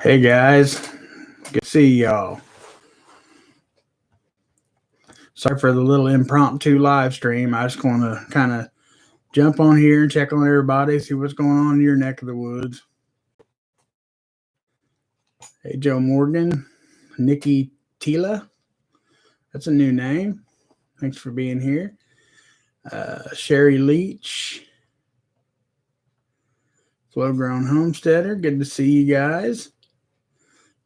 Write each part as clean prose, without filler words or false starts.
Hey guys, good to see y'all. Sorry for the little impromptu live stream. I just want to kind of jump on here and check on everybody, see what's going on in your neck of the woods. Hey Joe Morgan, Nikki Tila, that's a new name. Thanks for being here. Sherry Leach, Flow Grown Homesteader, good to see you guys.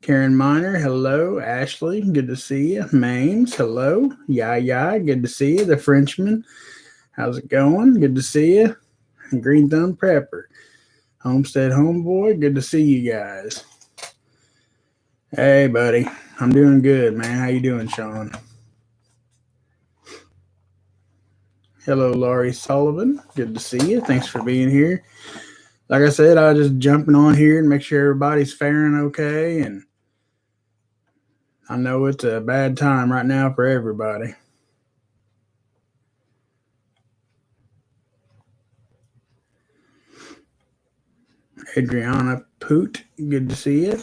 Karen Miner, hello. Ashley, good to see you. Mames, hello. Yaya, good to see you. The Frenchman, how's it going? Good to see you. Green Thumb Prepper, Homestead Homeboy, good to see you guys. Hey, buddy, I'm doing good, man. How you doing, Sean? Hello, Laurie Sullivan, good to see you. Thanks for being here. Like I said, I was just jumping on here and make sure everybody's faring okay, and I know it's a bad time right now for everybody. Adriana Poot, good to see you.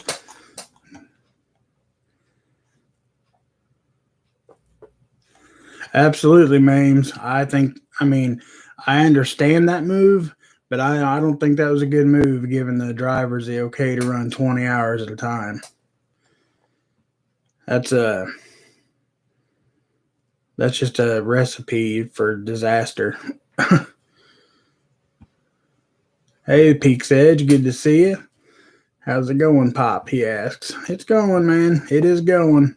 Absolutely, Mames. I understand that move, but I don't think that was a good move giving the drivers the okay to run 20 hours at a time. That's just a recipe for disaster. Hey, Peak's Edge, good to see you. How's it going, Pop? He asks. It's going, man. It is going.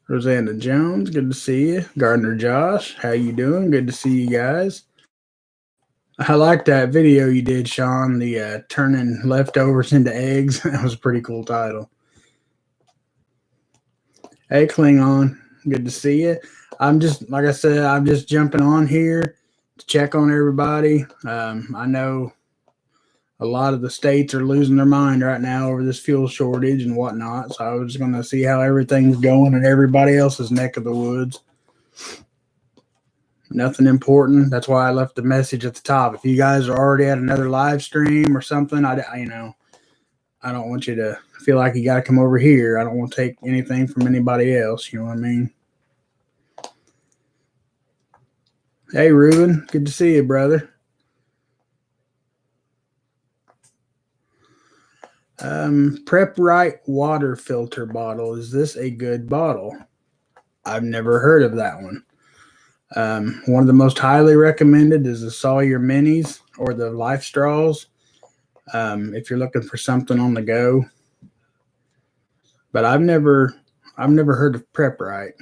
Rosanna Jones, good to see you. Gardner Josh, how you doing? Good to see you guys. I like that video you did, Sean, the turning leftovers into eggs. That was a pretty cool title. Hey, Klingon, good to see you. I'm just jumping on here to check on everybody. I know a lot of the states are losing their mind right now over this fuel shortage and whatnot. So I was just going to see how everything's going in everybody else's neck of the woods. Nothing important. That's why I left the message at the top. If you guys are already at another live stream or something, I don't want you to feel like you got to come over here. I don't want to take anything from anybody else. You know what I mean? Hey, Ruben. Good to see you, brother. Prep Right water filter bottle. Is this a good bottle? I've never heard of that one. One of the most highly recommended is the Sawyer Minis or the Life Straws. If you're looking for something on the go, but I've never heard of Prep Right.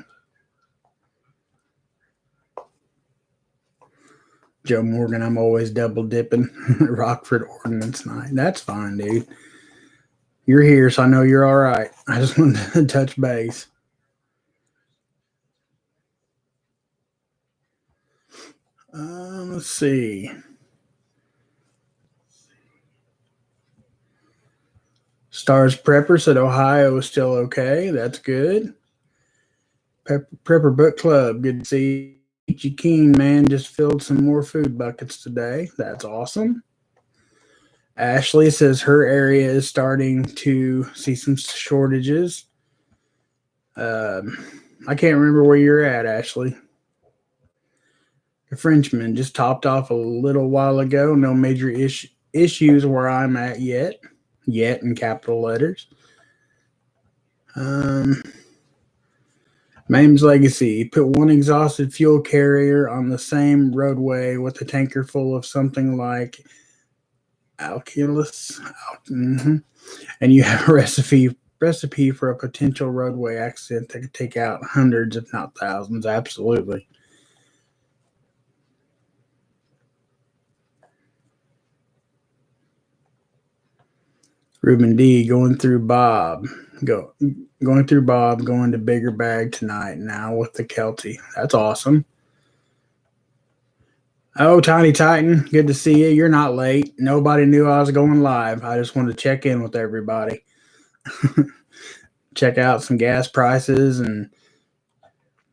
Joe Morgan, I'm always double dipping. Rockford Ordnance Night. That's fine, dude. You're here, so I know you're all right. I just wanted to touch base. Let's see. Stars Prepper said Ohio is still okay. That's good. Prepper Book Club. Good to see you. Keen, man, just filled some more food buckets today. That's awesome. Ashley says her area is starting to see some shortages. I can't remember where you're at, Ashley. The Frenchman just topped off a little while ago. No major issues where I'm at yet. Yet in capital letters. Mame's Legacy. Put one exhausted fuel carrier on the same roadway with a tanker full of something like alkylus. And you have a recipe for a potential roadway accident that could take out hundreds, if not thousands. Absolutely. Ruben D. Going through Bob, going to bigger bag tonight now with the Kelty. That's awesome. Oh, Tiny Titan, good to see you. You're not late. Nobody knew I was going live. I just wanted to check in with everybody. Check out some gas prices, and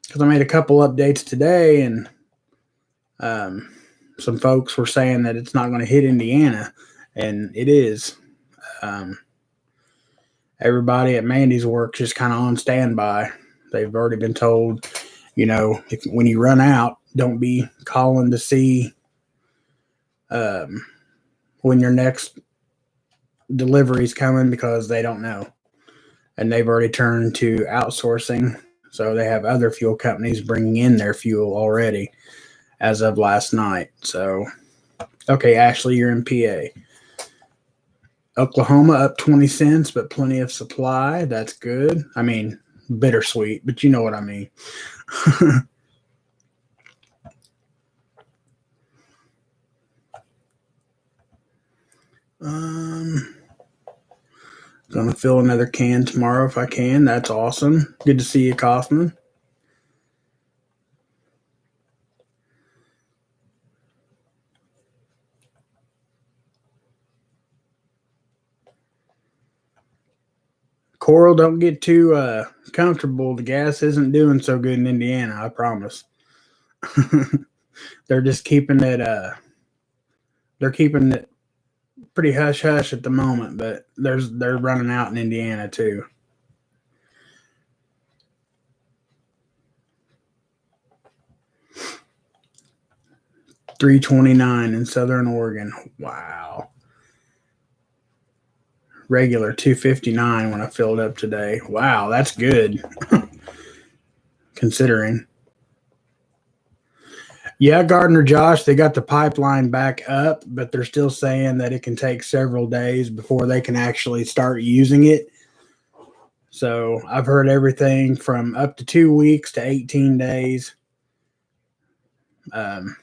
because I made a couple updates today, and some folks were saying that it's not going to hit Indiana. and it is. Um, Everybody at Mandy's work just kind of on standby. They've already been told, when you run out, don't be calling to see um, when your next delivery's coming because they don't know. And they've already turned to outsourcing. So they have other fuel companies bringing in their fuel already as of last night. So, okay, Ashley, you're in PA. Oklahoma up 20 cents, but plenty of supply. That's good. I mean, bittersweet, but you know what I mean. um, Gonna fill another can tomorrow if I can. That's awesome. Good to see you, Kaufman. Coral, don't get too comfortable. The gas isn't doing so good in Indiana, I promise. They're just keeping it they're keeping it pretty hush hush at the moment, but they're running out in Indiana too. $3.29 in Southern Oregon. Wow. Regular $2.59 when I filled up today. Wow, that's good. Considering. Yeah, Gardner Josh, they got the pipeline back up, but they're still saying that it can take several days before they can actually start using it. So I've heard everything from up to 2 weeks to 18 days. Um,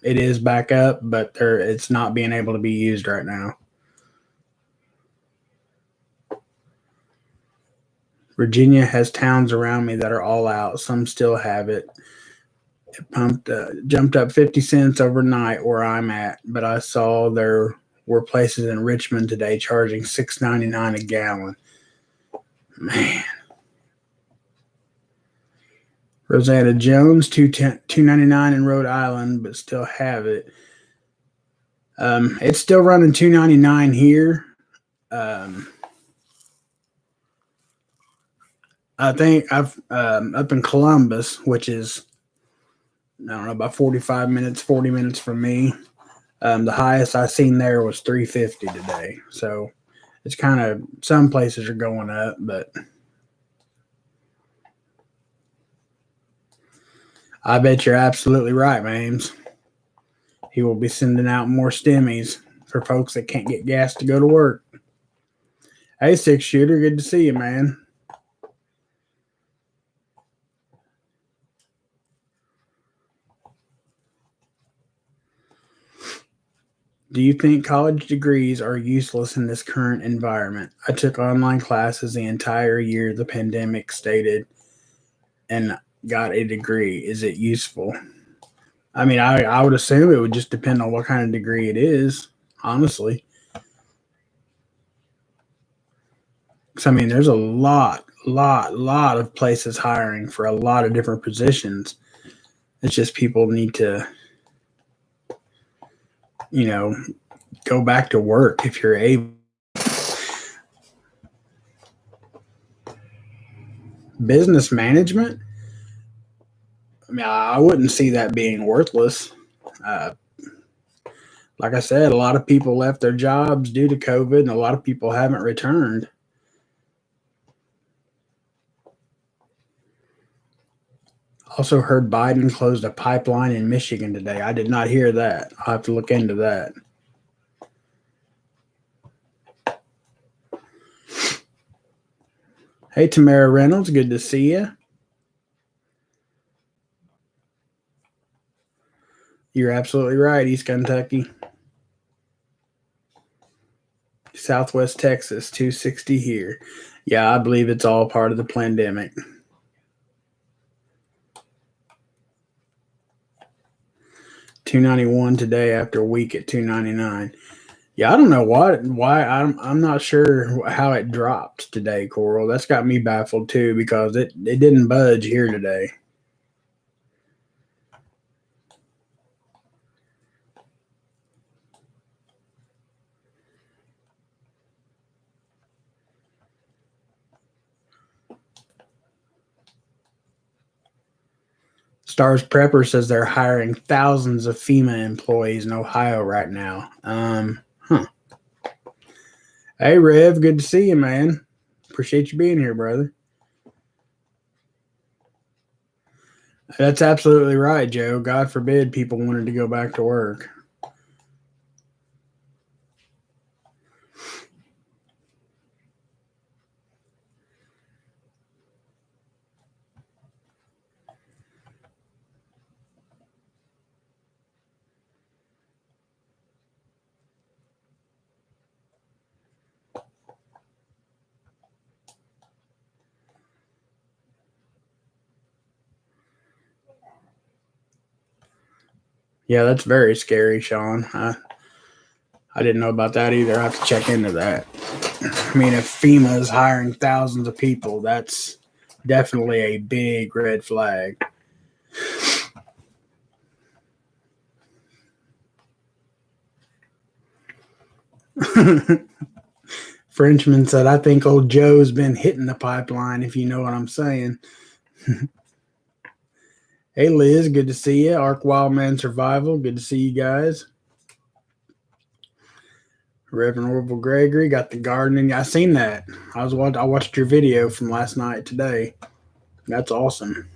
it is back up, but it's not being able to be used right now. Virginia has towns around me that are all out. Some still have it. It jumped up 50 cents overnight where I'm at, but I saw there were places in Richmond today charging $6.99 a gallon. Man. Rosanna Jones, $2.99 in Rhode Island, but still have it. It's still running $2.99 here. I think I've up in Columbus, which is I don't know about 45 minutes, 40 minutes from me. The highest I seen there was 350 today. So it's kind of some places are going up, but I bet you're absolutely right, Mames. He will be sending out more stimmies for folks that can't get gas to go to work. Hey, 6-shooter, good to see you, man. Do you think college degrees are useless in this current environment? I took online classes the entire year the pandemic stated and got a degree. Is it useful? I mean, I would assume it would just depend on what kind of degree it is, honestly. Because, I mean, there's a lot of places hiring for a lot of different positions. It's just people need to, you know, go back to work if you're able. Business management? I mean, I wouldn't see that being worthless. Uh, like I said, a lot of people left their jobs due to COVID, and a lot of people haven't returned. Also heard Biden closed a pipeline in Michigan today. I did not hear that. I'll have to look into that. Hey, Tamara Reynolds, good to see you. You're absolutely right, East Kentucky. Southwest Texas, 260 here. Yeah, I believe it's all part of the pandemic. $2.91 today after a week at $2.99. Yeah, I don't know why I'm not sure how it dropped today, Coral. That's got me baffled too because it didn't budge here today. Stars Prepper says they're hiring thousands of FEMA employees in Ohio right now. Huh. Hey, Rev, good to see you, man. Appreciate you being here, brother. That's absolutely right, Joe. God forbid people wanted to go back to work. Yeah, that's very scary, Sean. I didn't know about that either. I have to check into that. I mean, if FEMA is hiring thousands of people, that's definitely a big red flag. Frenchman said, I think old Joe's been hitting the pipeline, if you know what I'm saying. Hey, Liz, good to see you. Ark Wildman Survival, good to see you guys. Reverend Orville Gregory got the gardening. I seen that. I watched your video from last night today. That's awesome.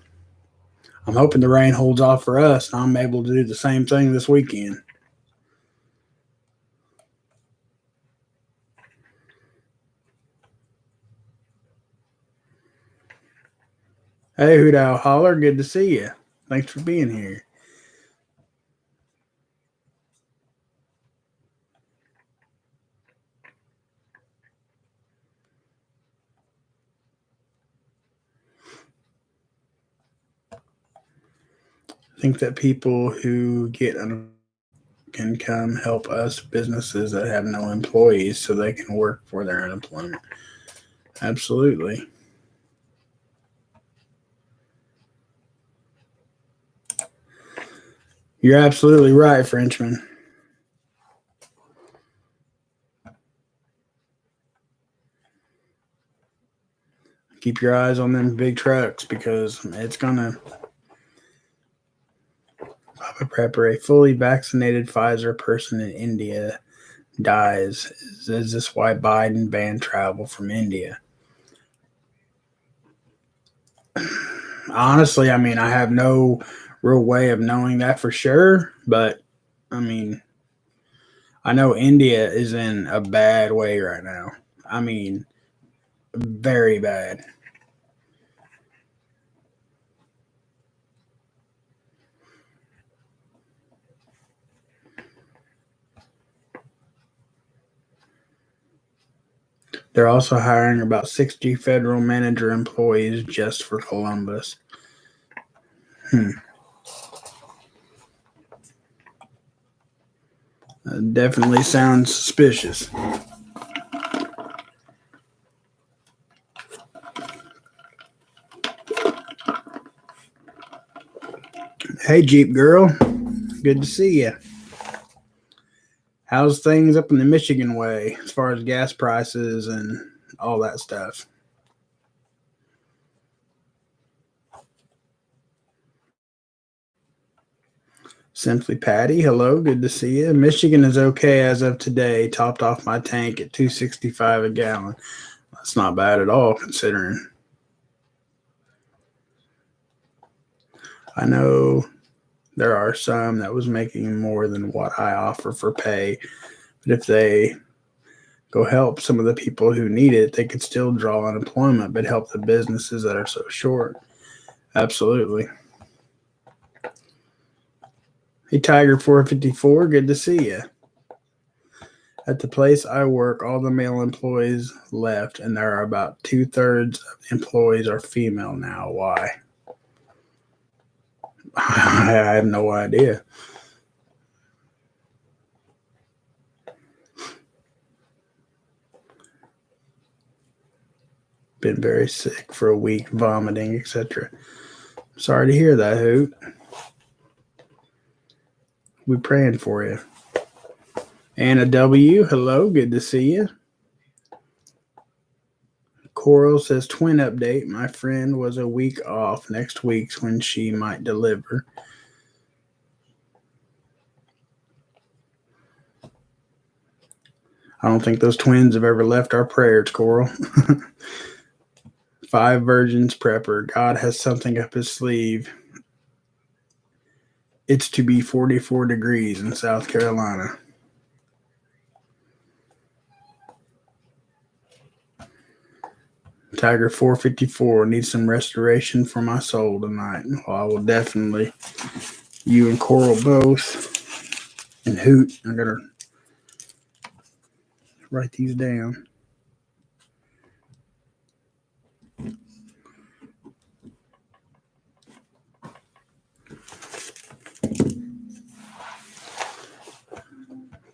I'm hoping the rain holds off for us and I'm able to do the same thing this weekend. Hey, Hoot Owl Holler, good to see you. Thanks for being here. I think that people who get can come help us businesses that have no employees so they can work for their unemployment. Absolutely. You're absolutely right, Frenchman. Keep your eyes on them big trucks because it's gonna. Papa Prepper, a fully vaccinated Pfizer person in India dies. Is this why Biden banned travel from India? Honestly, I mean, I have no real way of knowing that for sure, but I mean, I know India is in a bad way right now. I mean, very bad. They're also hiring about 60 federal manager employees just for Columbus. Definitely sounds suspicious. Hey, Jeep girl. Good to see you. How's things up in the Michigan way as far as gas prices and all that stuff? Simply Patty, hello, good to see you. Michigan is okay as of today, topped off my tank at 265 a gallon. That's not bad at all considering. I know there are some that was making more than what I offer for pay, but if they go help some of the people who need it, they could still draw unemployment, but help the businesses that are so short. Absolutely. Hey, Tiger 454, good to see you. At the place I work, all the male employees left, and there are about 2/3 of the employees are female now. Why? I have no idea. Been very sick for a week, vomiting, etc. Sorry to hear that, Hoot. We're praying for you. Anna W, hello, good to see you. Coral says, twin update. My friend was a week off. Next week's when she might deliver. I don't think those twins have ever left our prayers, Coral. 5 virgins prepper. God has something up his sleeve. It's to be 44 degrees in South Carolina. Tiger 454 needs some restoration for my soul tonight. Well, I will definitely. You and Coral both. And Hoot. I gotta write these down.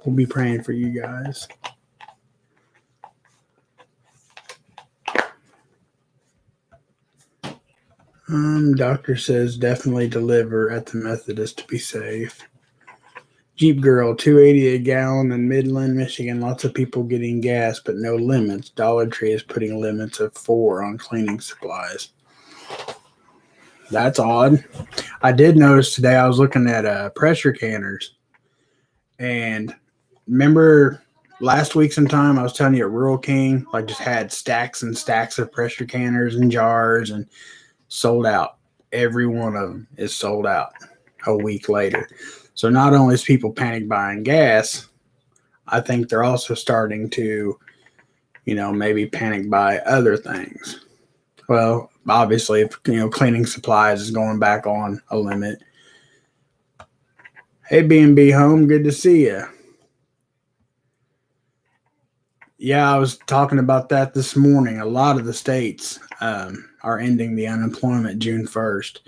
We'll be praying for you guys. Doctor says definitely deliver at the Methodist to be safe. Jeep Girl, $2.80 a gallon in Midland, Michigan. Lots of people getting gas, but no limits. Dollar Tree is putting limits of 4 on cleaning supplies. That's odd. I did notice today I was looking at pressure canners. And remember last week sometime I was telling you at Rural King, like just had stacks and stacks of pressure canners and jars and sold out. Every one of them is sold out a week later. So not only is people panic buying gas, I think they're also starting to, maybe panic buy other things. Well, obviously, if, cleaning supplies is going back on a limit. Hey, B&B Home, good to see you. Yeah, I was talking about that this morning. A lot of the states are ending the unemployment June 1st.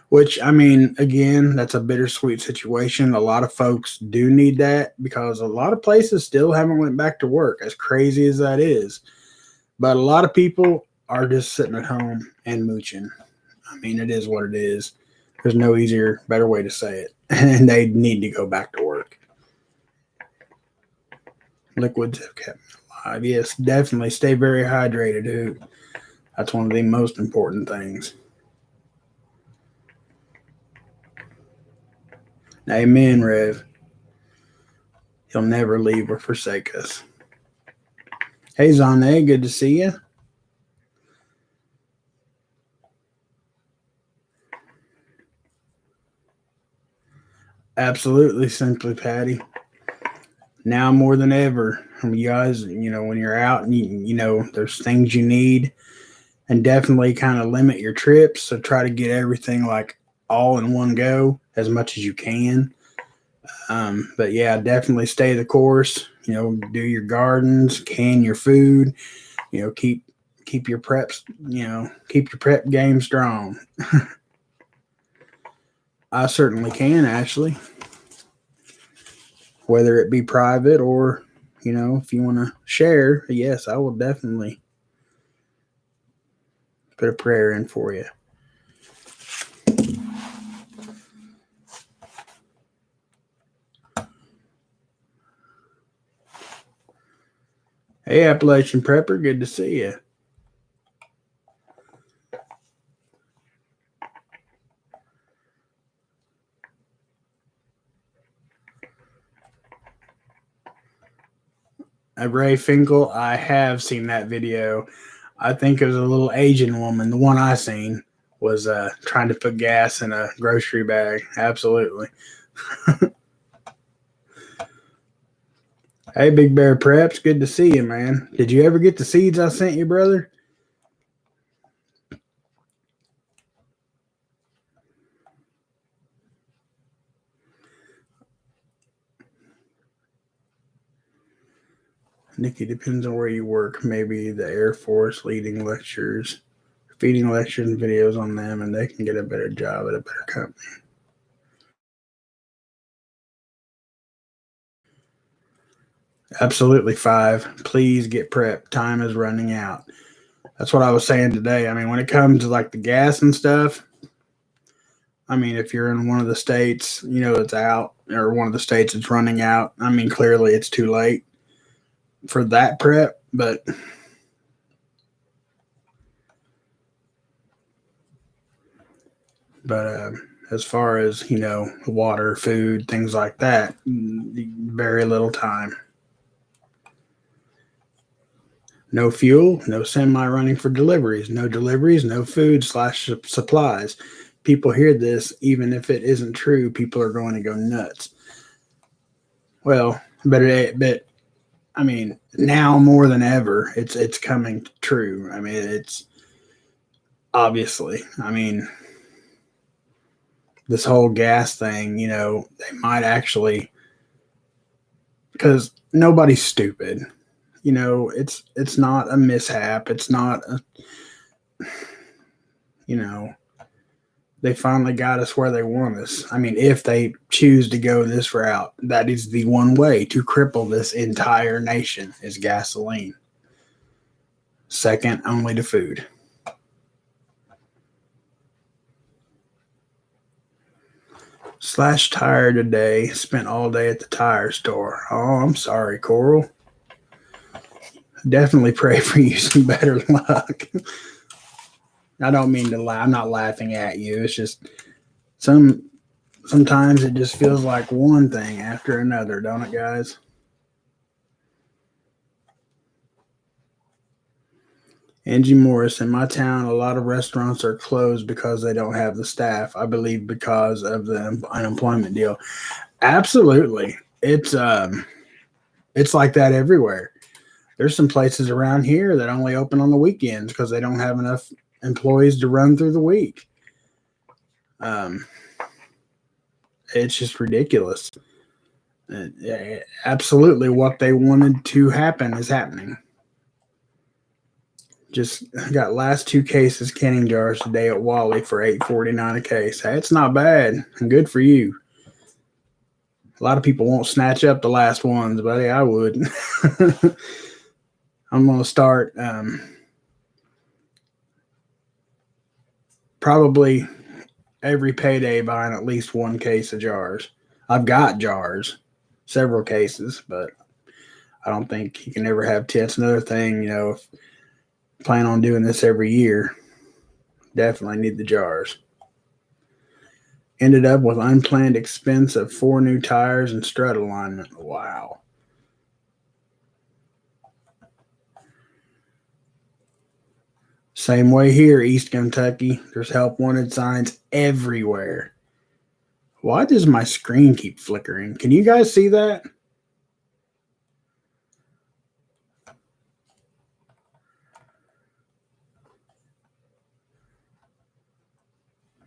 Which, I mean, again, that's a bittersweet situation. A lot of folks do need that because a lot of places still haven't went back to work, as crazy as that is. But a lot of people are just sitting at home and mooching. I mean, it is what it is. There's no easier, better way to say it. And they need to go back to work. Liquids have kept me alive. Yes, definitely. Stay very hydrated, dude. That's one of the most important things. Amen, Rev. He'll never leave or forsake us. Hey, Zane, good to see you. Absolutely, Simply Patty. Now more than ever, you guys, when you're out and there's things you need, and definitely kind of limit your trips. So try to get everything like all in one go as much as you can. But yeah, definitely stay the course. Do your gardens, can your food. Keep your preps. Keep your prep game strong. I certainly can, Ashley. Whether it be private or, if you want to share, yes, I will definitely put a prayer in for you. Hey, Appalachian Prepper, good to see you. Ray Finkel, I have seen that video. I think it was a little Asian woman. The one I seen was trying to put gas in a grocery bag. Absolutely. Hey, Big Bear Preps, good to see you, man. Did you ever get the seeds I sent you, brother? Nikki, depends on where you work. Maybe the Air Force feeding lectures and videos on them, and they can get a better job at a better company. Absolutely, 5. Please get prepped. Time is running out. That's what I was saying today. I mean, when it comes to like the gas and stuff, I mean, if you're in one of the states, it's out, or one of the states it's running out, I mean, clearly it's too late for that prep, but But as far as, water, food, things like that, very little time. No fuel, no semi running for deliveries, no deliveries, no food slash supplies. People hear this, even if it isn't true, people are going to go nuts. Well, but I mean, now more than ever, it's coming true. I mean, it's obviously. I mean, this whole gas thing, they might actually, because nobody's stupid. It's not a mishap. It's not a, you know, they finally got us where they want us. I mean, if they choose to go this route, that is the one way to cripple this entire nation is gasoline. Second only to food. Slash tire today. Spent all day at the tire store. Oh, I'm sorry, Coral. Definitely pray for you some better luck. I don't mean to laugh. I'm not laughing at you. It's just sometimes it just feels like one thing after another, don't it, guys? Angie Morris, in my town, a lot of restaurants are closed because they don't have the staff. I believe because of the unemployment deal. Absolutely, it's like that everywhere. There's some places around here that only open on the weekends because they don't have enough employees to run through the week. Um, it's just ridiculous. Absolutely, what they wanted to happen is happening. Just got last two cases canning jars today at Wally for $8.49 a case. Hey, it's not bad. Good for you. A lot of people won't snatch up the last ones, but hey, I would. I'm gonna start probably every payday buying at least one case of jars. I've got jars, several cases, but I don't think you can ever have 10. It's another thing, if plan on doing this every year, definitely need the jars. Ended up with unplanned expense of 4 new tires and strut alignment. Wow. Same way here, East Kentucky. There's help wanted signs everywhere. Why does my screen keep flickering? Can you guys see that?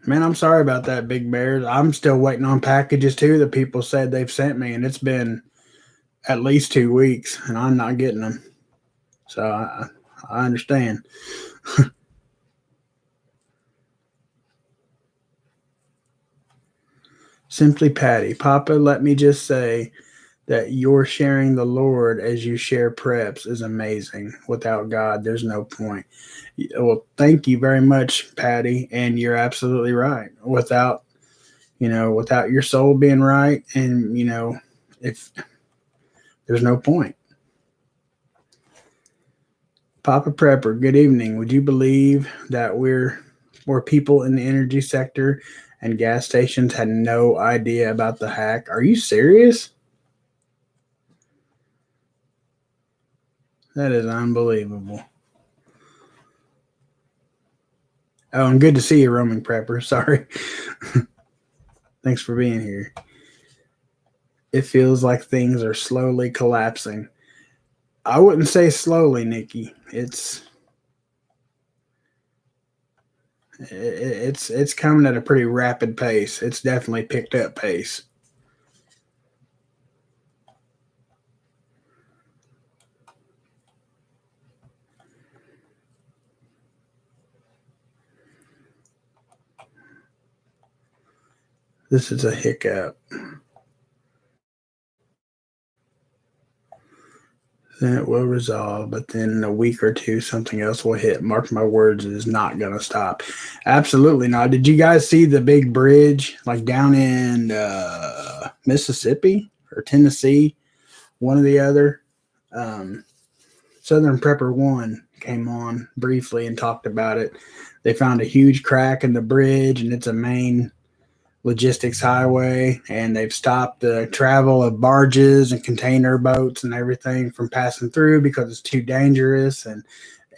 Man, I'm sorry about that, Big Bears. I'm still waiting on packages too that people said they've sent me, and it's been at least 2 weeks, and I'm not getting them. So I understand. Simply Patty. Papa, let me just say that you're sharing the Lord as you share preps is amazing. Without God, there's no point. Well, thank you very much, Patty. And you're absolutely right. Without your soul being right, and if there's no point. Papa Prepper, good evening. Would you believe that we're people in the energy sector and gas stations had no idea about the hack? Are you serious? That is unbelievable. Oh, and good to see you, Roman Prepper. Sorry. Thanks for being here. It feels like things are slowly collapsing. I wouldn't say slowly, Nikki. It's coming at a pretty rapid pace. It's definitely picked up pace. This is a hiccup. Then it will resolve, but then in a week or two, something else will hit. Mark my words, it is not going to stop. Absolutely not. Did you guys see the big bridge like down in Mississippi or Tennessee? One or the other. Southern Prepper 1, came on briefly and talked about it. They found a huge crack in the bridge, and it's a main logistics highway, and they've stopped the travel of barges and container boats and everything from passing through because it's too dangerous, and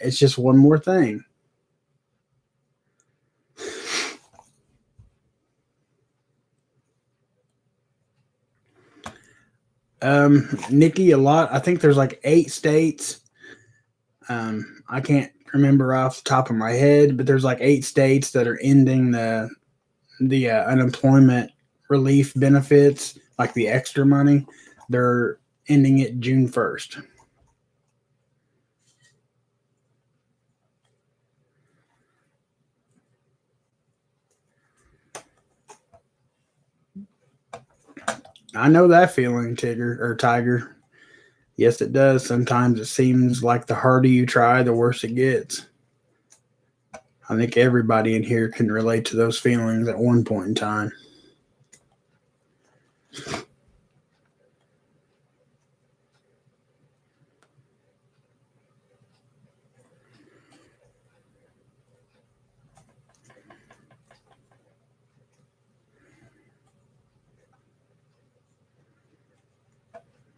it's just one more thing. Nikki, I think there's like 8 states. I can't remember off the top of my head, but there's like 8 states that are ending the unemployment relief benefits, like the extra money. They're ending it June 1st. I know that feeling, Tiger. Yes, it does. Sometimes it seems like the harder you try, the worse it gets. I think everybody in here can relate to those feelings at one point in time.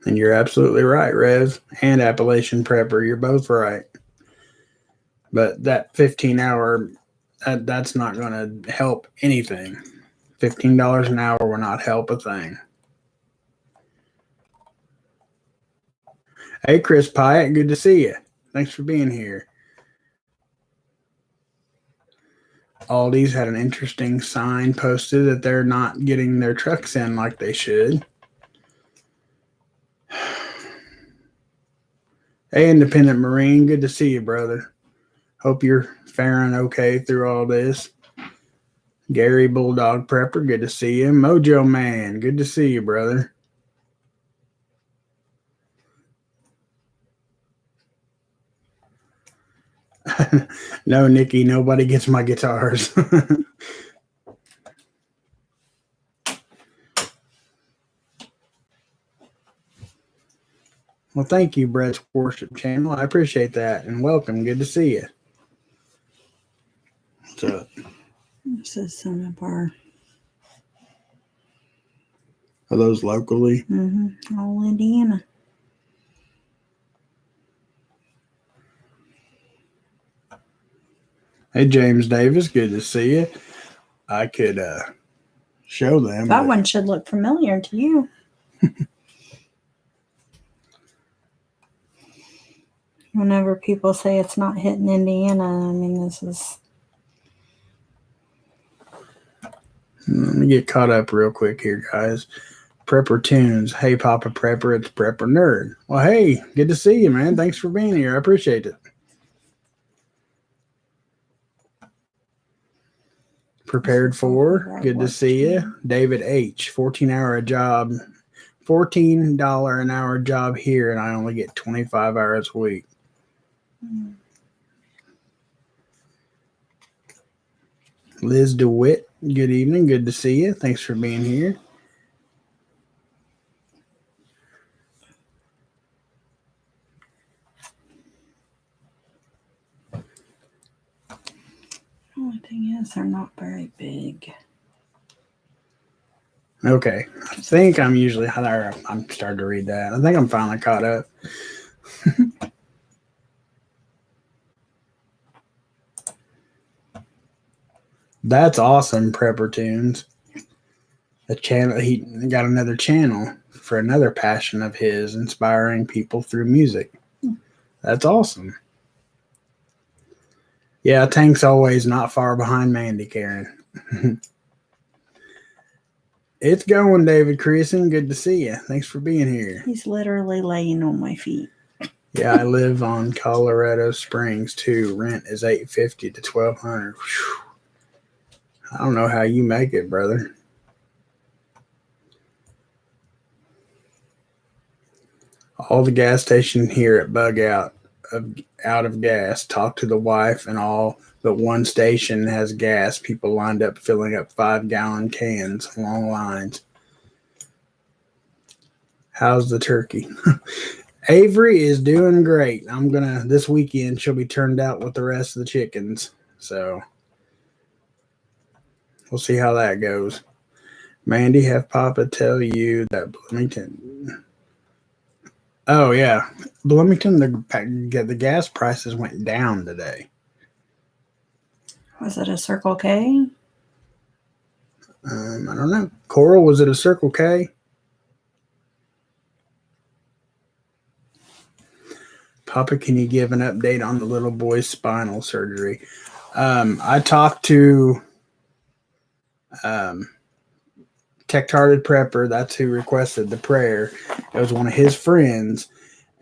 And you're absolutely right, Rev, and Appalachian Prepper. You're both right. But that 15-hour, that's not going to help anything. $15 an hour will not help a thing. Hey, Chris Pyatt, good to see you. Thanks for being here. Aldi's had an interesting sign posted that they're not getting their trucks in like they should. Hey, Independent Marine, good to see you, brother. Hope you're faring okay through all this. Gary Bulldog Prepper, good to see you. Mojo Man, good to see you, brother. No, Nikki, nobody gets my guitars. Well, thank you, Brett's Worship Channel. I appreciate that, and welcome. Good to see you. What's up? This is some of our... Are those locally? All Indiana. Hey, James Davis, good to see you. I could show them. That one should look familiar to you. Whenever people say it's not hitting Indiana, I mean, this is... Let me get caught up real quick here, guys. Prepper Tunes. Hey, Papa Prepper, it's Prepper Nerd. Well, hey, good to see you, man. Thanks for being here. I appreciate it. Prepared for. Good to see you. David H. 14-hour job. $14 an hour job here, and I only get 25 hours a week. Liz DeWitt, good evening. Good to see you. Thanks for being here. The only thing is, they're not very big. Okay. I think I'm usually higher. I'm starting to read that. I think I'm finally caught up. That's awesome, Prepper Tunes. The channel, he got another channel for another passion of his, inspiring people through music. That's awesome. Yeah, Tank's always not far behind Mandy, Karen. It's going, David Creason. Good to see you. Thanks for being here. He's literally laying on my feet. Yeah, I live on Colorado Springs too. Rent is $850 to $1,200. I don't know how you make it, brother. All the gas station here at Bug Out of gas. Talk to the wife and all but one station has gas. People lined up filling up 5-gallon cans, long lines. How's the turkey? Avery is doing great. This weekend, she'll be turned out with the rest of the chickens. So we'll see how that goes. Mandy, have Papa tell you that Bloomington. Oh, yeah. Bloomington, the gas prices went down today. Was it a Circle K? I don't know. Coral, was it a Circle K? Papa, can you give an update on the little boy's spinal surgery? I talked to Tech-Hearted Prepper. That's who requested the prayer. It was one of his friends,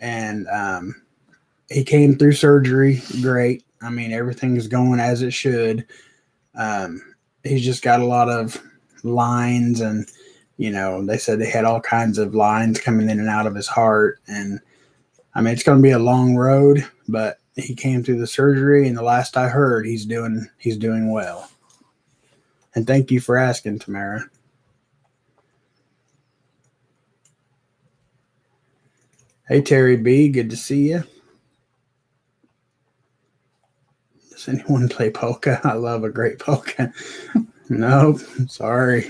and he came through surgery great. I mean, everything's going as it should. He's just got a lot of lines, and they said they had all kinds of lines coming in and out of his heart, and I mean, it's going to be a long road, but he came through the surgery, and the last I heard, he's doing well. And thank you for asking, Tamara. Hey, Terry B, good to see you. Does anyone play polka? I love a great polka. Nope, sorry.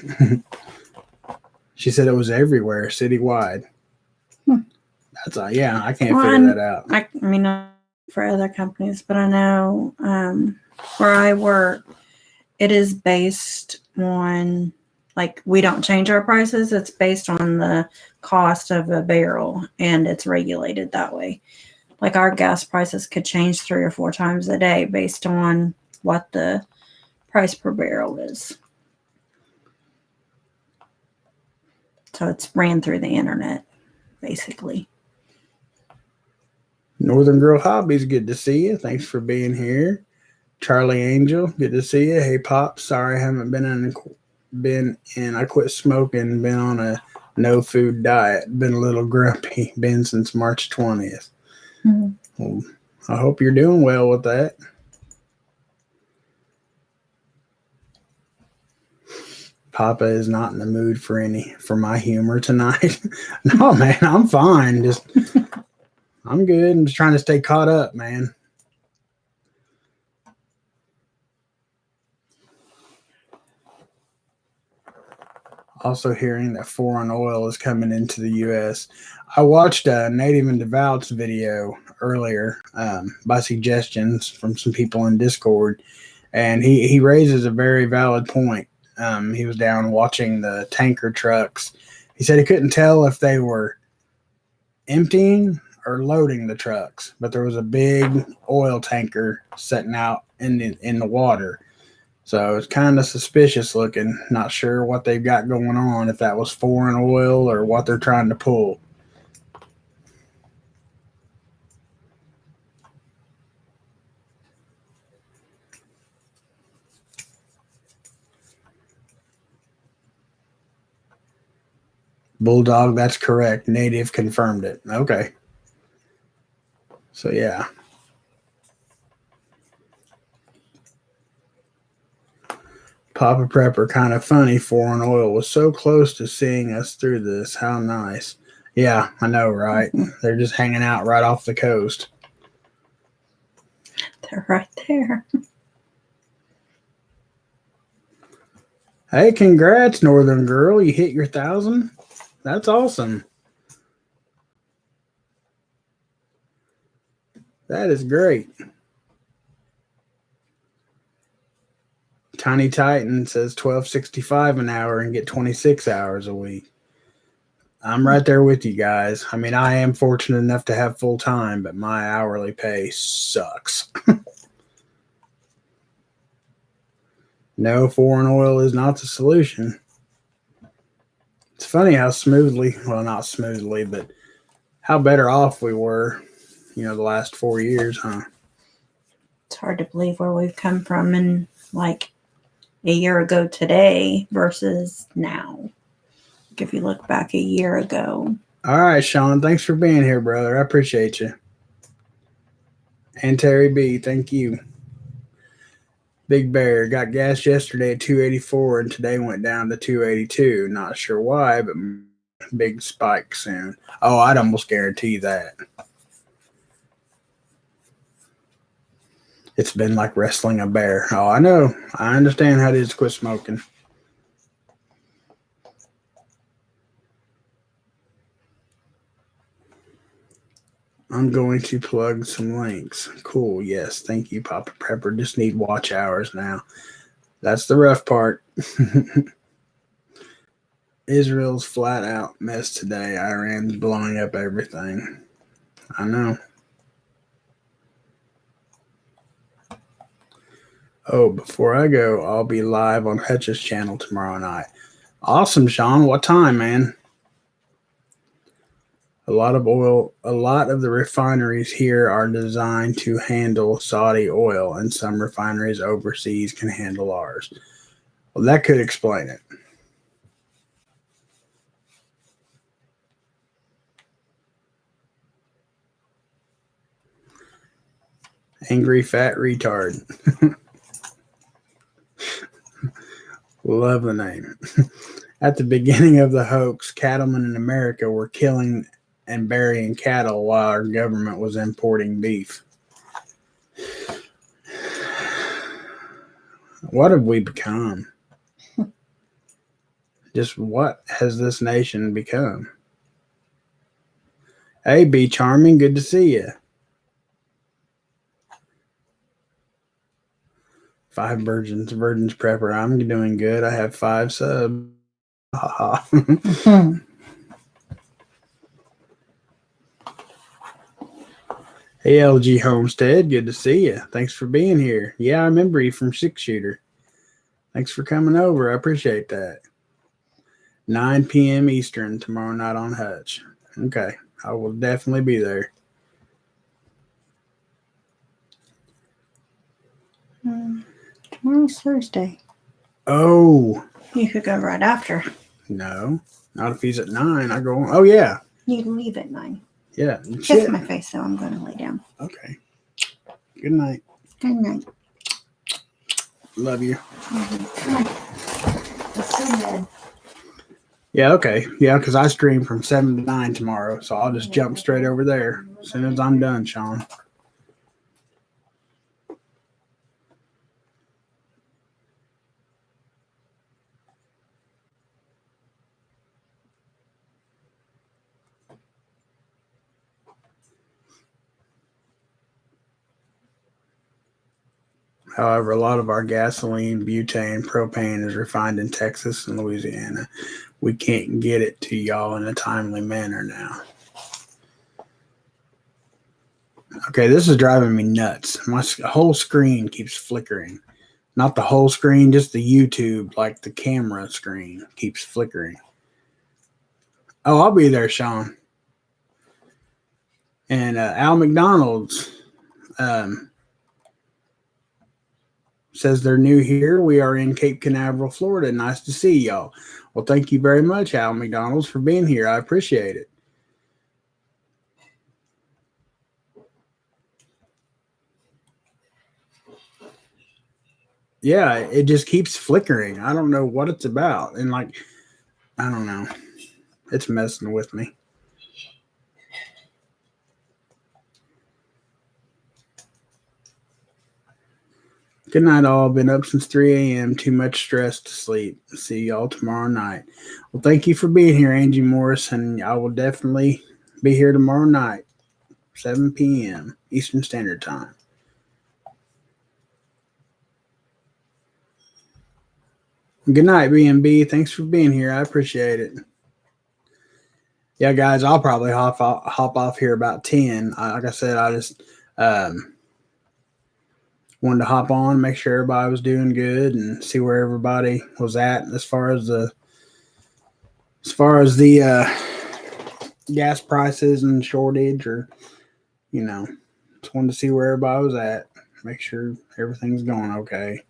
She said it was everywhere, citywide. That's yeah, I can't figure that out. I mean, not for other companies, but I know where I work, it is based on, like, we don't change our prices. It's based on the cost of a barrel, and it's regulated that way. Like, our gas prices could change 3 or 4 times a day based on what the price per barrel is. So it's ran through the internet, basically. Northern Girl Hobbies, good to see you. Thanks for being here. Charlie Angel, good to see you. Hey, Pop, sorry I haven't been in. I quit smoking, been on a no food diet, been a little grumpy, been since March 20th. Mm-hmm. Well, I hope you're doing well with that. Papa is not in the mood for my humor tonight. No, man, I'm fine. I'm good. I'm just trying to stay caught up, man. Also hearing that foreign oil is coming into the U.S. I watched a Native and Devout's video earlier by suggestions from some people in Discord, and he raises a very valid point. He was down watching the tanker trucks. He said he couldn't tell if they were emptying or loading the trucks, but there was a big oil tanker sitting out in the water. So it's kind of suspicious looking. Not sure what they've got going on, if that was foreign oil or what they're trying to pull. Bulldog, that's correct. Native confirmed it. Okay. So, yeah. Papa Prepper, kind of funny. Foreign oil was so close to seeing us through this. How nice. Yeah, I know, right? They're just hanging out right off the coast. They're right there. Hey, congrats, Northern Girl. You hit your 1,000. That's awesome. That is great. Tiny Titan says $12.65 an hour and get 26 hours a week. I'm right there with you guys. I mean, I am fortunate enough to have full time, but my hourly pay sucks. No, foreign oil is not the solution. It's funny how not smoothly, but how better off we were, the last 4 years, huh? It's hard to believe where we've come from in like a year ago today versus now. If you look back a year ago. All right, Sean, thanks for being here, brother. I appreciate you. And Terry B, thank you. Big Bear, got gas yesterday at $2.84 and today went down to $2.82. Not sure why, but big spike soon. Oh, I'd almost guarantee that. It's been like wrestling a bear. Oh, I know. I understand how it is to quit smoking. I'm going to plug some links. Cool. Yes. Thank you, Papa Prepper. Just need watch hours now. That's the rough part. Israel's flat out mess today. Iran's blowing up everything. I know. Oh, before I go, I'll be live on Hutch's channel tomorrow night. Awesome, Sean. What time, man? A lot of the refineries here are designed to handle Saudi oil, and some refineries overseas can handle ours. Well, that could explain it. Angry fat retard. Love the name. At the beginning of the hoax, cattlemen in America were killing and burying cattle while our government was importing beef. What have we become? Just what has this nation become? Hey, Be Charming, good to see you. 5 virgins prepper. I'm doing good. I have 5 subs. Hey, LG Homestead, good to see you. Thanks for being here. Yeah, I remember you from 6-Shooter. Thanks for coming over. I appreciate that. 9 p.m. Eastern tomorrow night on Hutch. Okay, I will definitely be there. Tomorrow's Thursday. Oh. You could go right after. No, not if he's at 9. I go, oh, yeah. You leave at 9. Yeah. Kiss my face, so I'm going to lay down. Okay. Good night. Good night. Love you. Mm-hmm. It's so good. Yeah, okay. Yeah, because I stream from 7 to 9 tomorrow, so I'll just jump straight over there as soon as I'm done, Sean. However, a lot of our gasoline, butane, propane is refined in Texas and Louisiana. We can't get it to y'all in a timely manner now. Okay, this is driving me nuts. My whole screen keeps flickering. Not the whole screen, just the YouTube, like the camera screen keeps flickering. Oh, I'll be there, Sean. And Al McDonald's says they're new here. We are in Cape Canaveral, Florida. Nice to see y'all. Well, thank you very much, Al McDonald's, for being here. I appreciate it. Yeah, it just keeps flickering. I don't know what it's about. And like, I don't know. It's messing with me. Good night, all. Been up since 3 a.m. Too much stress to sleep. See y'all tomorrow night. Well, thank you for being here, Angie Morris, and I will definitely be here tomorrow night, 7 p.m. Eastern Standard Time. Good night, B&B. Thanks for being here. I appreciate it. Yeah, guys, I'll probably hop off here about 10. Like I said, I just wanted to hop on, make sure everybody was doing good, and see where everybody was at as far as the gas prices and shortage, or just wanted to see where everybody was at, make sure everything's going okay.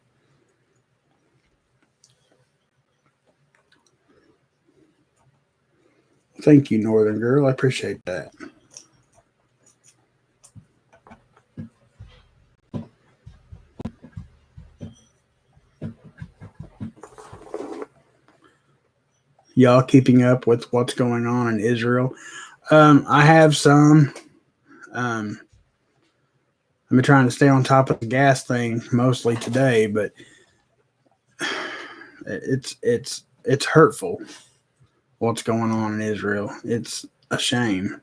Thank you, Northern Girl. I appreciate that. y'all keeping up with what's going on in Israel? I have some. Um, I've been trying to stay on top of the gas thing mostly today, but it's hurtful what's going on in Israel. It's a shame.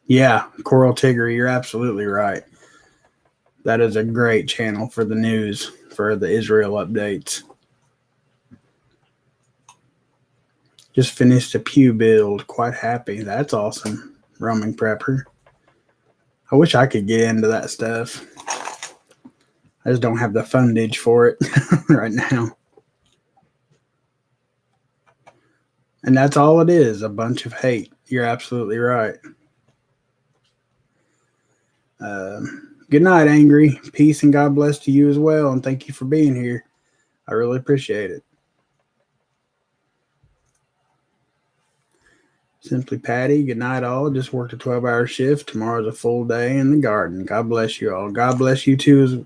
Yeah, Coral Tigger, you're absolutely right. That is a great channel for the news, for the Israel updates. Just finished a pew build. Quite happy. That's awesome. Roaming prepper. I wish I could get into that stuff. I just don't have the fundage for it right now. And that's all it is, a bunch of hate. You're absolutely right. Good night, Angry. Peace and God bless to you as well. And thank you for being here. I really appreciate it. Simply Patty, good night, all. Just worked a 12-hour shift. Tomorrow's a full day in the garden. God bless you all. God bless you too,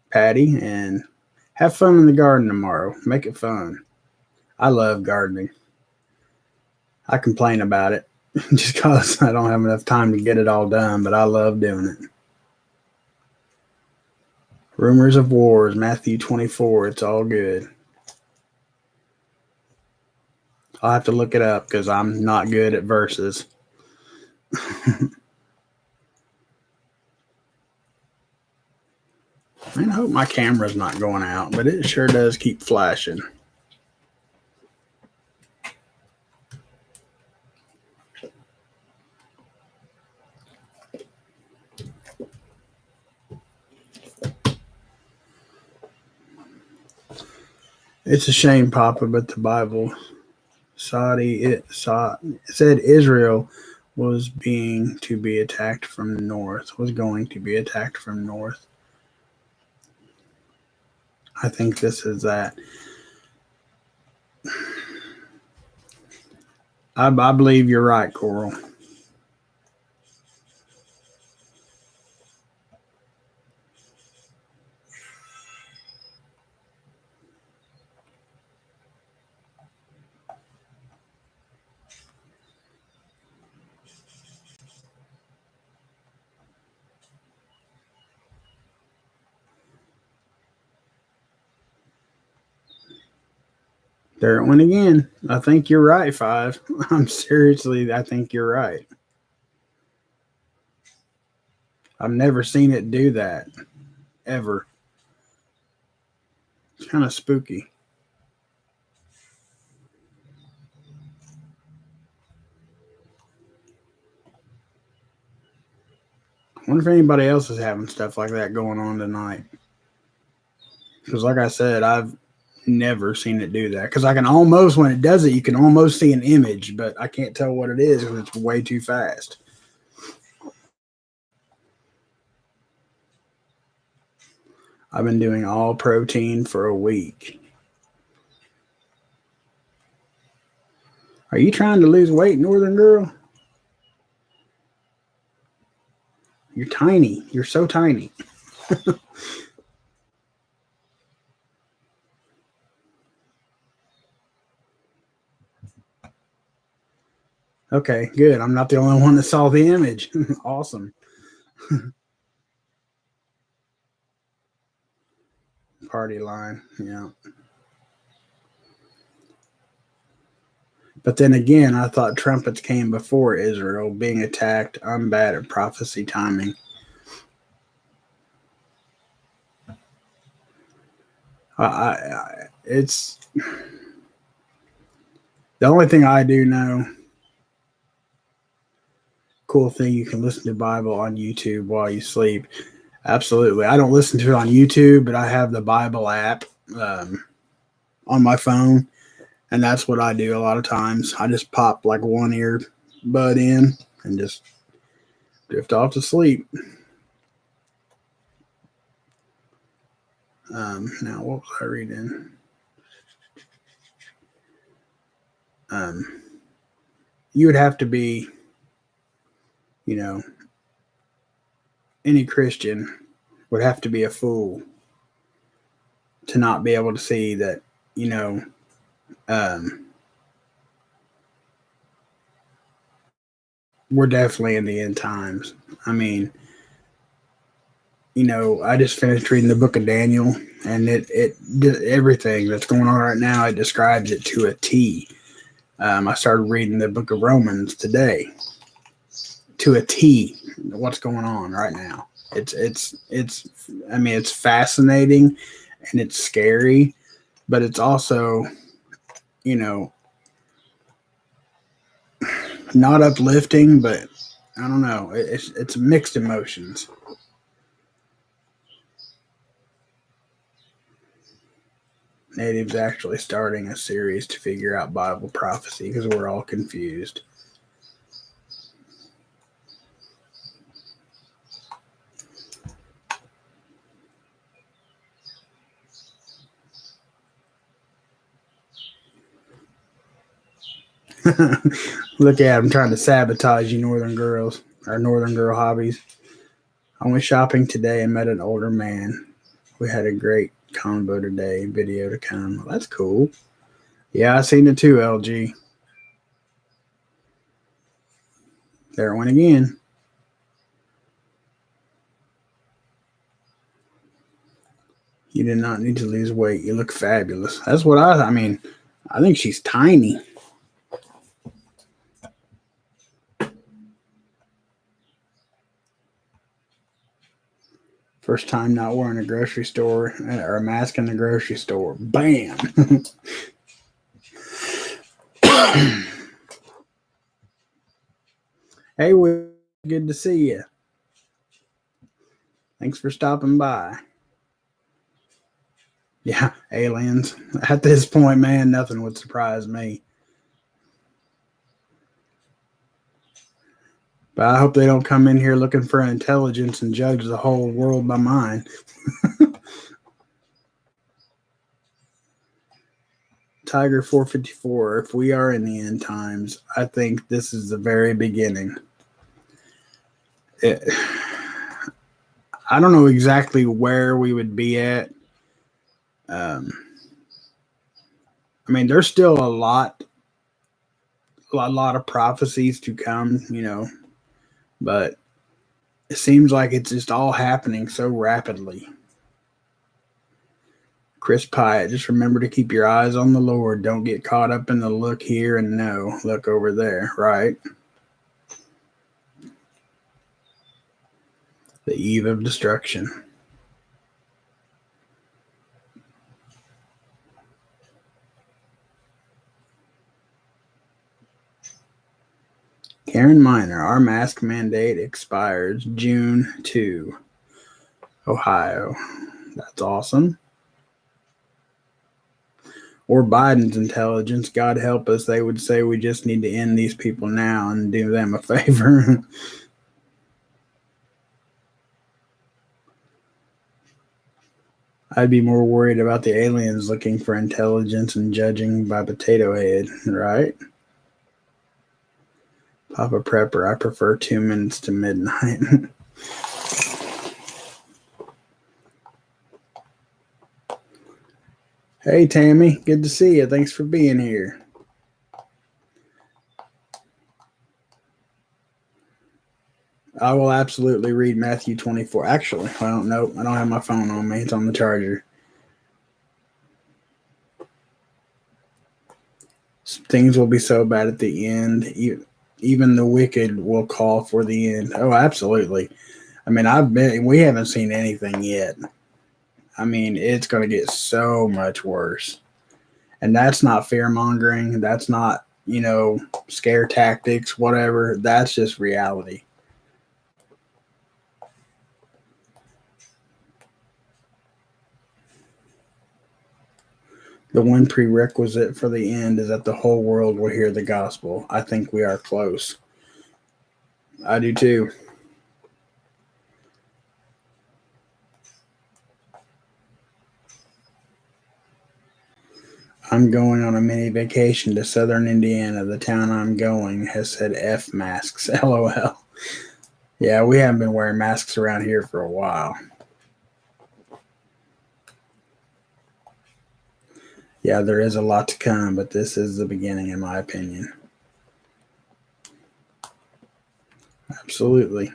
Patty. And have fun in the garden tomorrow. Make it fun. I love gardening. I complain about it just because I don't have enough time to get it all done, but I love doing it. Rumors of wars, Matthew 24. It's all good. I'll have to look it up because I'm not good at verses. I hope my camera's not going out, but it sure does keep flashing. It's a shame, Papa, but the Bible it said Israel was being to be attacked from the north, was going to be attacked from north. I think this is that. I believe you're right, Coral. There it went again. I think you're right, Five. I think you're right. I've never seen it do that, ever. It's kind of spooky. I wonder if anybody else is having stuff like that going on tonight. Because, like I said, I've never seen it do that. Because I can almost, when it does it, you can almost see an image, but I can't tell what it is because it's way too fast. I've been doing all protein for a week. Are you trying to lose weight, Northern Girl? You're tiny. You're so tiny. Okay, good. I'm not the only one that saw the image. Awesome. Party line. Yeah. But then again, I thought trumpets came before Israel being attacked. I'm bad at prophecy timing. It's the only thing I do know. Cool thing, you can listen to Bible on YouTube while you sleep. Absolutely. I don't listen to it on YouTube, but I have the Bible app on my phone, and that's what I do a lot of times. I just pop like one ear bud in and just drift off to sleep. Now, what was I reading? you would have to be, you know, any Christian would have to be a fool to not be able to see that, you know, we're definitely in the end times. I mean, I just finished reading the book of Daniel, and it everything that's going on right now, it describes it to a T. I started reading the book of Romans today to a T. What's going on right now? It's. I mean, it's fascinating and it's scary, but it's also, you know, not uplifting. But I don't know. It's mixed emotions. Natives actually starting a series to figure out Bible prophecy because we're all confused. Look at him trying to sabotage you, Northern girls, our Northern girl hobbies. I went shopping today and met an older man. We had a great combo today. Video to come. Well, that's cool. Yeah, I seen it too, LG. There it went again. You did not need to lose weight. You look fabulous. That's what I mean, I think she's tiny. First time not wearing a grocery store or a mask in the grocery store. Bam. Hey, Will, good to see you. Thanks for stopping by. Yeah, aliens. At this point, man, nothing would surprise me. But I hope they don't come in here looking for intelligence and judge the whole world by mine. Tiger 454, if we are in the end times, I think this is the very beginning. I don't know exactly where we would be at. I mean, there's still a lot of prophecies to come, but it seems like it's just all happening so rapidly. Chris Pyatt, just remember to keep your eyes on the Lord. Don't get caught up in the look here and no, look over there, right? The eve of destruction. Karen Miner, our mask mandate expires June 2, Ohio. That's awesome. Or Biden's intelligence, God help us, they would say we just need to end these people now and do them a favor. I'd be more worried about the aliens looking for intelligence and judging by potato head, right? Papa Prepper, I prefer 2 minutes to midnight. Hey, Tammy, good to see you. Thanks for being here. I will absolutely read Matthew 24. Actually, I don't know. I don't have my phone on me. It's on the charger. Things will be so bad at the end. Even the wicked will call for the end. Oh, absolutely. I mean, we haven't seen anything yet. I mean, it's going to get so much worse. And that's not fear mongering. That's not, scare tactics, whatever. That's just reality. The one prerequisite for the end is that the whole world will hear the gospel. I think we are close. I do too. I'm going on a mini vacation to southern Indiana. The town I'm going has said F masks. LOL. Yeah, we haven't been wearing masks around here for a while. Yeah, there is a lot to come, but this is the beginning, in my opinion. Absolutely.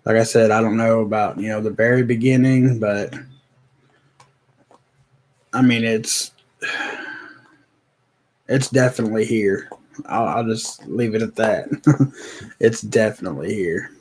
Like I said, I don't know about, the very beginning, but I mean, it's definitely here. I'll just leave it at that. It's definitely here.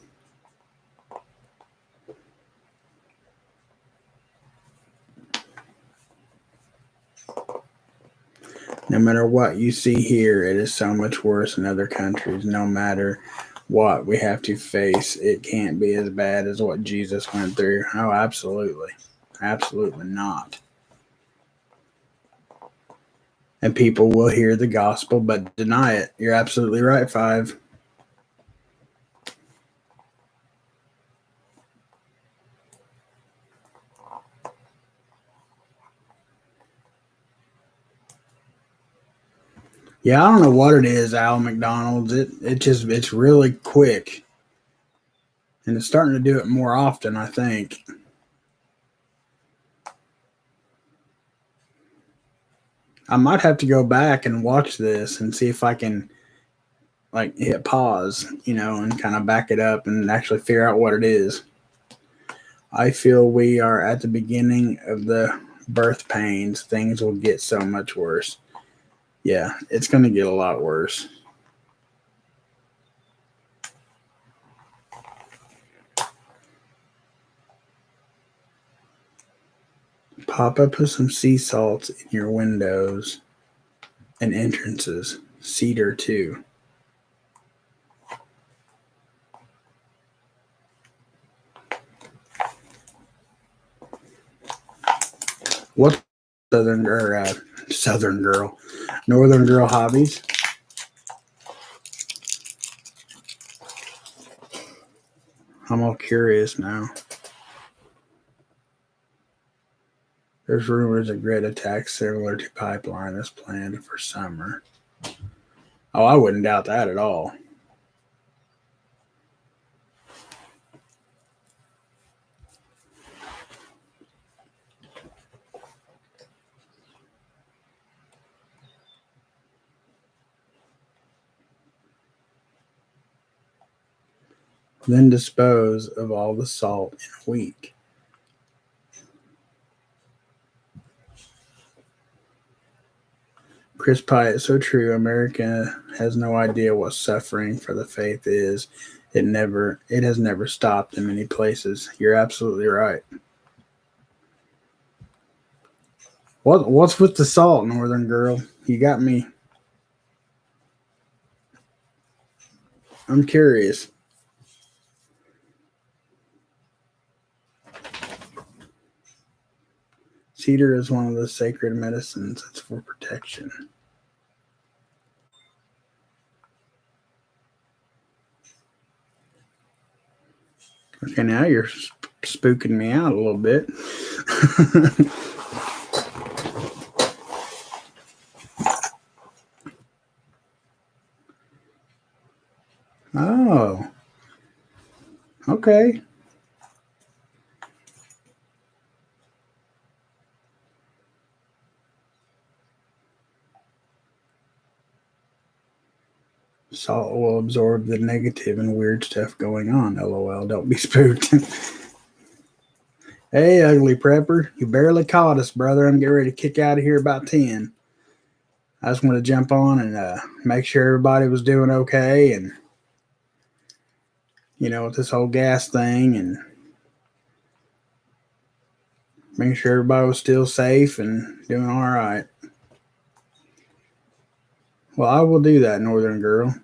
No matter what you see here, it is so much worse in other countries. No matter what we have to face, it can't be as bad as what Jesus went through. Oh, absolutely. Absolutely not. And people will hear the gospel but deny it. You're absolutely right, Five. Yeah, I don't know what it is, Al McDonald's. It's really quick. And it's starting to do it more often, I think. I might have to go back and watch this and see if I can like hit pause, and kind of back it up and actually figure out what it is. I feel we are at the beginning of the birth pains. Things will get so much worse. Yeah, it's going to get a lot worse. Papa, put some sea salts in your windows and entrances. Cedar too. What southern girl, northern girl hobbies? I'm all curious now. There's rumors a grid attack similar to pipeline is planned for summer. Oh, I wouldn't doubt that at all. Then dispose of all the salt in a week. Chris Pye, it's so true. America has no idea what suffering for the faith is. It has never stopped in many places. You're absolutely right. What's with the salt, Northern girl? You got me. I'm curious. Cedar is one of the sacred medicines. It's for protection. Okay, now you're spooking me out a little bit. Oh, okay. Salt will absorb the negative and weird stuff going on. LOL. Don't be spooked. Hey, ugly prepper. You barely caught us, brother. I'm getting ready to kick out of here about 10. I just want to jump on and make sure everybody was doing okay and, with this whole gas thing and making sure everybody was still safe and doing all right. Well, I will do that, Northern girl.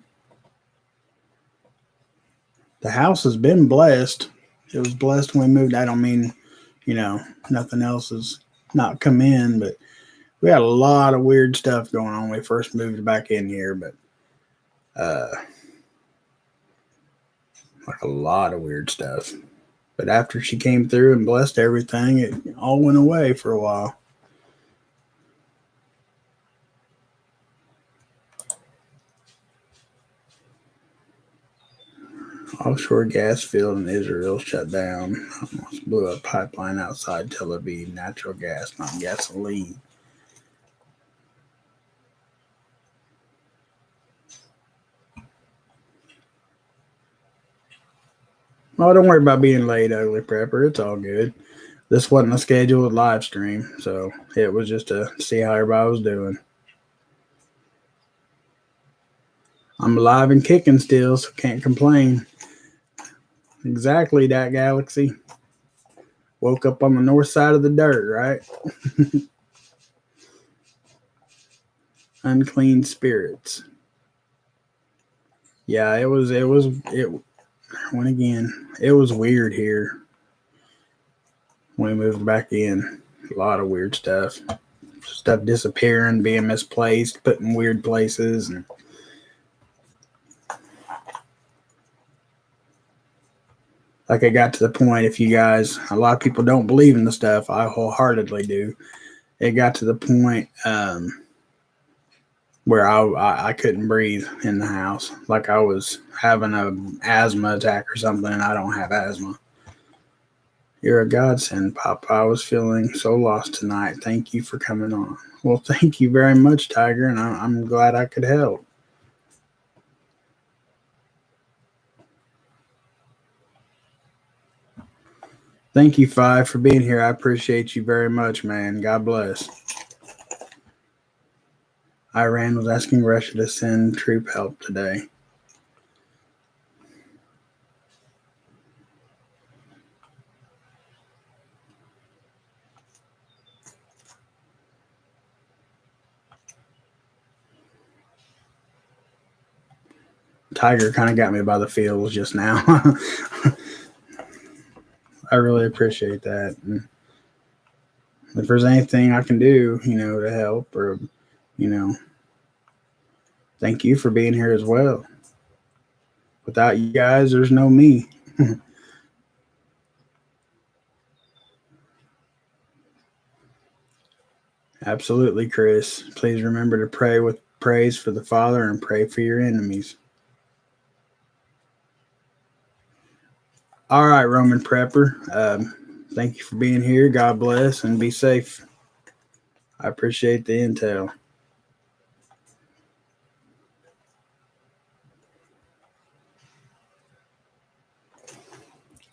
The house has been blessed. It was blessed when we moved. I don't mean, nothing else has not come in, but we had a lot of weird stuff going on when we first moved back in here, but like a lot of weird stuff. But after she came through and blessed everything, it all went away for a while. Offshore gas field in Israel shut down. Almost blew up pipeline outside Tel Aviv. Natural gas, not gasoline. Oh, don't worry about being late, Ugly Prepper. It's all good. This wasn't a scheduled live stream, so it was just to see how everybody was doing. I'm alive and kicking still, so can't complain. Exactly, that Galaxy. Woke up on the north side of the dirt, right? Unclean spirits. Yeah, it was when again, it was weird here when we moved back in. A lot of weird stuff. Stuff disappearing, being misplaced, put in weird places, and like it got to the point, if you guys, a lot of people don't believe in the stuff, I wholeheartedly do. It got to the point where I couldn't breathe in the house. Like I was having an asthma attack or something, and I don't have asthma. You're a godsend, Papa. I was feeling so lost tonight. Thank you for coming on. Well, thank you very much, Tiger, and I'm glad I could help. Thank you, Five, for being here. I appreciate you very much, man. God bless. Iran was asking Russia to send troop help today. Tiger kind of got me by the feels just now. I really appreciate that. And if there's anything I can do, to help, or, thank you for being here as well. Without you guys, there's no me. Absolutely, Chris. Please remember to pray with praise for the Father and pray for your enemies. All right, Roman Prepper. Thank you for being here. God bless and be safe. I appreciate the intel.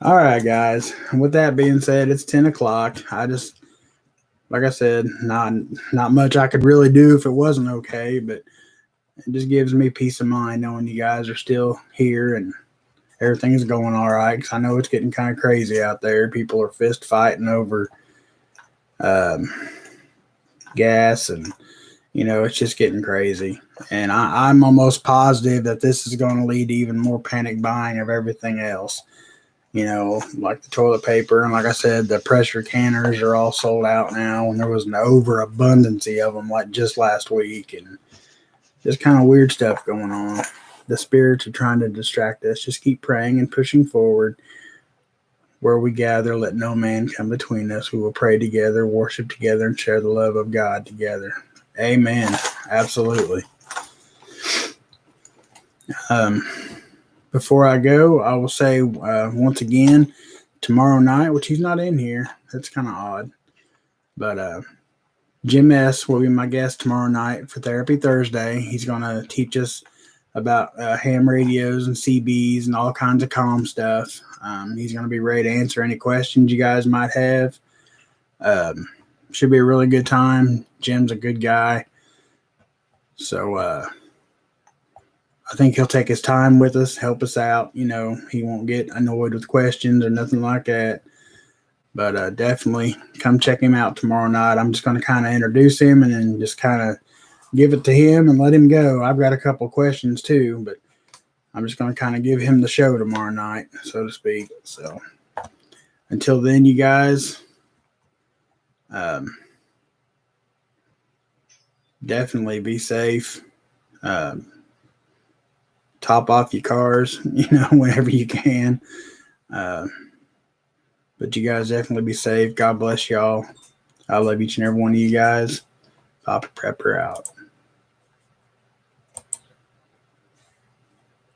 All right, guys. With that being said, it's 10 o'clock. I just, like I said, not much I could really do if it wasn't okay, but it just gives me peace of mind knowing you guys are still here and everything is going all right. Because I know it's getting kind of crazy out there. People are fist fighting over gas, and it's just getting crazy. And I'm almost positive that this is going to lead to even more panic buying of everything else. Like the toilet paper, and like I said, the pressure canners are all sold out now, and there was an overabundance of them like just last week, and just kind of weird stuff going on. The spirits are trying to distract us. Just keep praying and pushing forward. Where we gather, let no man come between us. We will pray together, worship together, and share the love of God together. Amen. Absolutely. Before I go, I will say once again, tomorrow night, which he's not in here. That's kind of odd. But Jim S. will be my guest tomorrow night for Therapy Thursday. He's going to teach us about ham radios and CBs and all kinds of calm stuff. He's going to be ready to answer any questions you guys might have. Should be a really good time. Jim's a good guy. So I think he'll take his time with us, help us out. He won't get annoyed with questions or nothing like that. But definitely come check him out tomorrow night. I'm just going to kind of introduce him and then just kind of give it to him and let him go. I've got a couple questions too, but I'm just going to kind of give him the show tomorrow night, so to speak. So until then, you guys, definitely be safe. Top off your cars, whenever you can. But you guys definitely be safe. God bless y'all. I love each and every one of you guys. Poppa Prepper out.